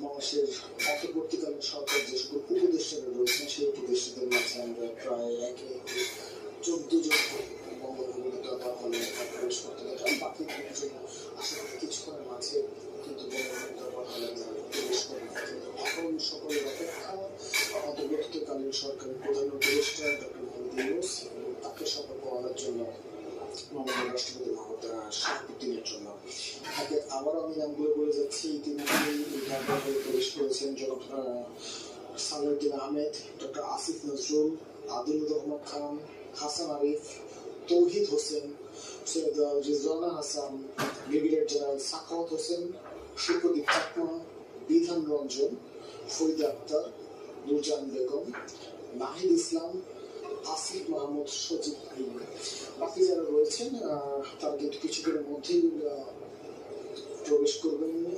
মানুষের অন্তর্বর্তীকালীন সরকার যে সকল উপদেষ্টারা রয়েছেন সেই উপদেষ্টাদের মাঝে আমরা প্রায় একে 14 জন বঙ্গবন্ধু দরবার হলে প্রবেশ করতে দেখলাম। বাকি 2 জন আসলে কিছুক্ষণের মাঝে কিন্তু বঙ্গবন্ধু দরবার হলে প্রবেশ করেন। এখন সকলের অপেক্ষা অন্তর্বর্তীকালীন সরকারের প্রধান উপদেষ্টা ডক্টর মোহাম্মদ ইউনূস এবং তাকে শপথ পড়ানোর জন্য মাননীয় রাষ্ট্রপতি মোহাম্মদ শাহাবুদ্দিনের জন্য। তাকে আবার আমি নামগুলো বলে যাচ্ছি। ইতিমধ্যেই দরবার হলে প্রবেশ করেছেন জনাব সালাউদ্দিন আহমেদ, ডক্টর আসিফ নজরুল, আদিলুর রহমান খান, হাসান আরিফ, তৌহিদ হোসেন, সৈয়দ রিজওয়ানা হাসান, ব্রিগেডিয়ার জেনারেল সাখাওয়াত হোসেন, সুপ্রদীপ চাকমা, বিধান রঞ্জন, ফরিদা আক্তার, নূরজাহান বেগম, নাহিদ ইসলাম, আসিফ মাহমুদ, সজীব আইন। বাকি যারা রয়েছেন তারা কিন্তু কিছুদিনের মধ্যেই প্রবেশ করবেন।